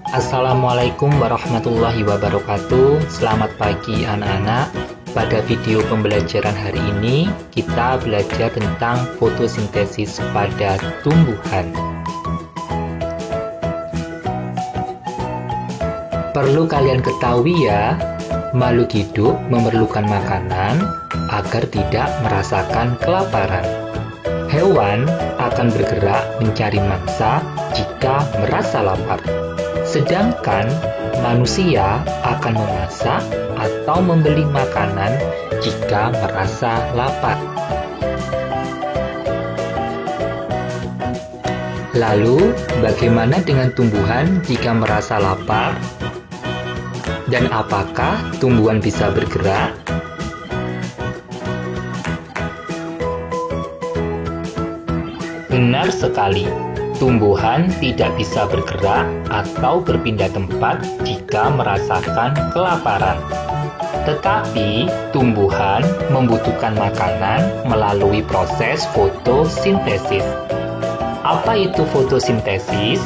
Assalamualaikum warahmatullahi wabarakatuh. Selamat pagi anak-anak. Pada video pembelajaran hari ini kita belajar tentang fotosintesis pada tumbuhan. Perlu kalian ketahui ya, makhluk hidup memerlukan makanan agar tidak merasakan kelaparan. Hewan akan bergerak mencari mangsa jika merasa lapar. Sedangkan manusia akan memasak atau membeli makanan jika merasa lapar. Lalu, bagaimana dengan tumbuhan jika merasa lapar? Dan apakah tumbuhan bisa bergerak? Benar sekali. Tumbuhan tidak bisa bergerak atau berpindah tempat jika merasakan kelaparan. Tetapi, tumbuhan membutuhkan makanan melalui proses fotosintesis. Apa itu fotosintesis?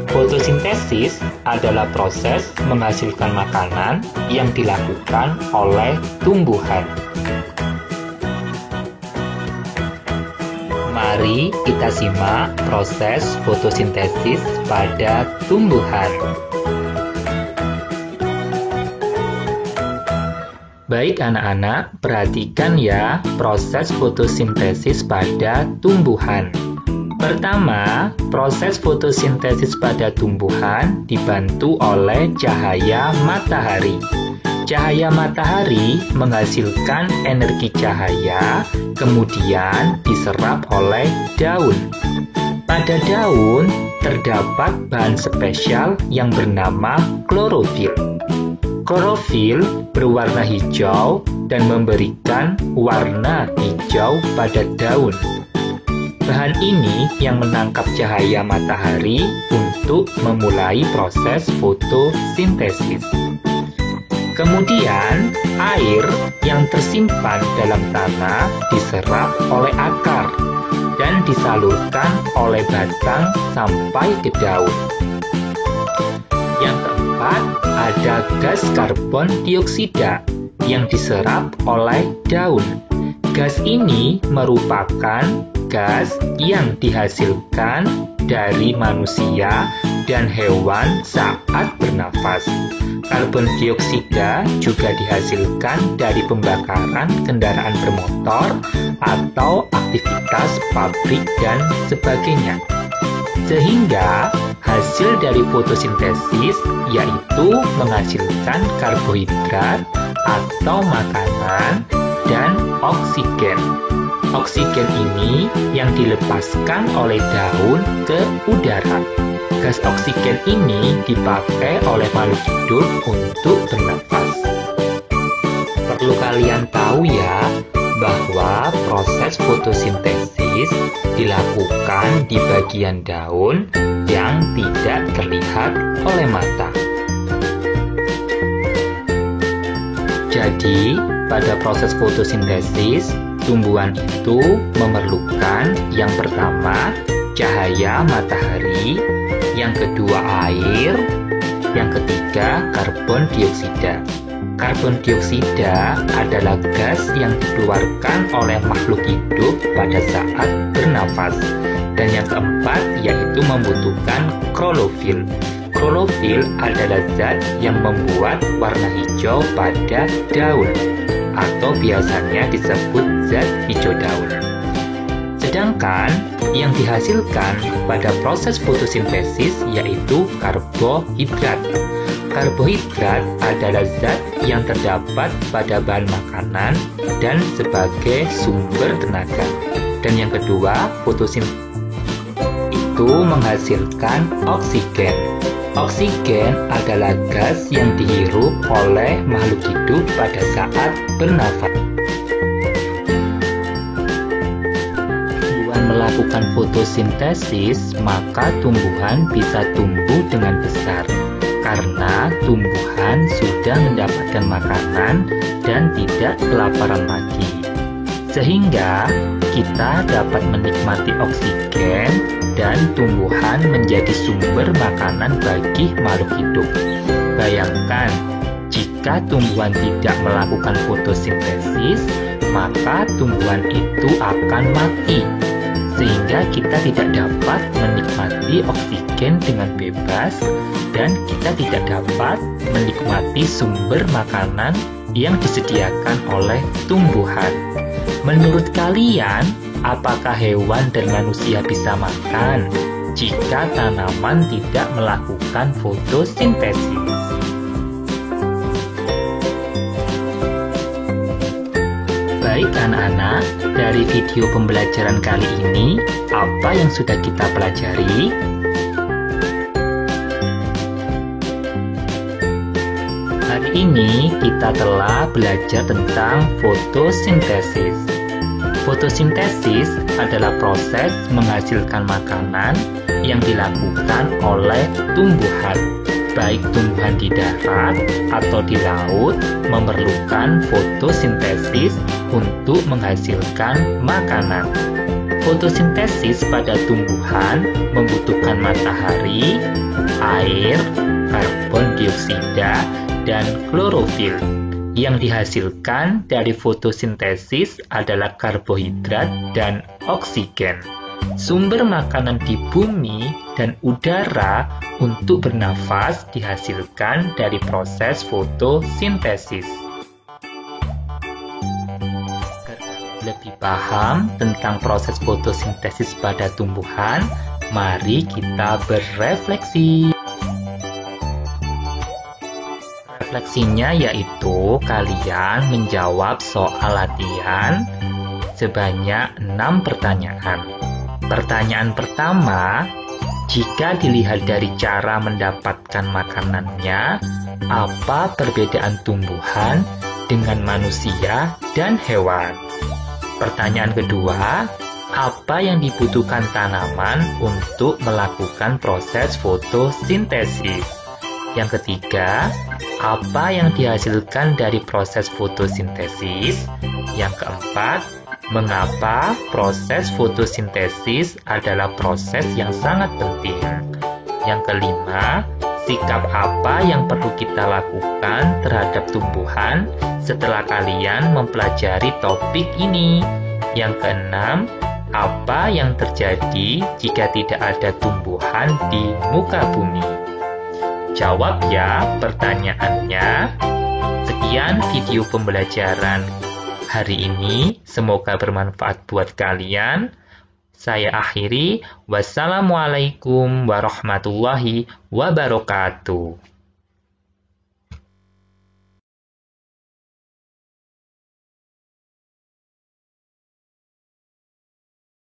Fotosintesis adalah proses menghasilkan makanan yang dilakukan oleh tumbuhan. Mari kita simak proses fotosintesis pada tumbuhan. Baik anak-anak, perhatikan ya proses fotosintesis pada tumbuhan. Pertama, proses fotosintesis pada tumbuhan dibantu oleh cahaya matahari. Cahaya matahari menghasilkan energi cahaya, kemudian diserap oleh daun. Pada daun terdapat bahan spesial yang bernama klorofil. Klorofil berwarna hijau dan memberikan warna hijau pada daun. Bahan ini yang menangkap cahaya matahari untuk memulai proses fotosintesis. Kemudian, air yang tersimpan dalam tanah diserap oleh akar dan disalurkan oleh batang sampai ke daun. Yang keempat, ada gas karbon dioksida yang diserap oleh daun. Gas ini merupakan gas yang dihasilkan dari manusia dan hewan saat bernafas. Karbon dioksida juga dihasilkan dari pembakaran kendaraan bermotor atau aktivitas pabrik dan sebagainya. Sehingga hasil dari fotosintesis yaitu menghasilkan karbohidrat atau makanan dan oksigen. Oksigen ini yang dilepaskan oleh daun ke udara. Gas oksigen ini dipakai oleh makhluk hidup untuk bernafas. Perlu kalian tahu ya, bahwa proses fotosintesis dilakukan di bagian daun yang tidak terlihat oleh mata. Jadi, pada proses fotosintesis, tumbuhan itu memerlukan yang pertama, cahaya matahari, yang kedua air, yang ketiga karbon dioksida. Karbon dioksida adalah gas yang dikeluarkan oleh makhluk hidup pada saat bernafas. Dan yang keempat yaitu membutuhkan klorofil. Klorofil adalah zat yang membuat warna hijau pada daun, atau biasanya disebut zat hijau daun. Sedangkan yang dihasilkan pada proses fotosintesis yaitu karbohidrat. Karbohidrat adalah zat yang terdapat pada bahan makanan dan sebagai sumber tenaga. Dan yang kedua, fotosintesis itu menghasilkan oksigen. Oksigen adalah gas yang dihirup oleh makhluk hidup pada saat bernafas. Melakukan fotosintesis, maka tumbuhan bisa tumbuh dengan besar karena tumbuhan sudah mendapatkan makanan dan tidak kelaparan lagi. Sehingga kita dapat menikmati oksigen dan tumbuhan menjadi sumber makanan bagi makhluk hidup. Bayangkan, jika tumbuhan tidak melakukan fotosintesis, maka tumbuhan itu akan mati, sehingga kita tidak dapat menikmati oksigen dengan bebas dan kita tidak dapat menikmati sumber makanan yang disediakan oleh tumbuhan. Menurut kalian, apakah hewan dan manusia bisa makan jika tanaman tidak melakukan fotosintesis? Baik anak-anak, dari video pembelajaran kali ini, apa yang sudah kita pelajari? Hari ini kita telah belajar tentang fotosintesis. Fotosintesis adalah proses menghasilkan makanan yang dilakukan oleh tumbuhan. Baik tumbuhan di darat atau di laut memerlukan fotosintesis untuk menghasilkan makanan. Fotosintesis pada tumbuhan membutuhkan matahari, air, karbon dioksida, dan klorofil. Yang dihasilkan dari fotosintesis adalah karbohidrat dan oksigen. Sumber makanan di bumi dan udara untuk bernafas dihasilkan dari proses fotosintesis. Lebih paham tentang proses fotosintesis pada tumbuhan, mari kita berefleksi. Refleksinya yaitu kalian menjawab soal latihan sebanyak 6 pertanyaan. Pertanyaan pertama, jika dilihat dari cara mendapatkan makanannya, apa perbedaan tumbuhan dengan manusia dan hewan? Pertanyaan kedua, apa yang dibutuhkan tanaman untuk melakukan proses fotosintesis? Yang ketiga, apa yang dihasilkan dari proses fotosintesis? Yang keempat, mengapa proses fotosintesis adalah proses yang sangat penting? Yang kelima, sikap apa yang perlu kita lakukan terhadap tumbuhan setelah kalian mempelajari topik ini? Yang keenam, apa yang terjadi jika tidak ada tumbuhan di muka bumi? Jawab ya pertanyaannya. Sekian video pembelajaran hari ini, semoga bermanfaat buat kalian. Saya akhiri, wassalamualaikum warahmatullahi wabarakatuh.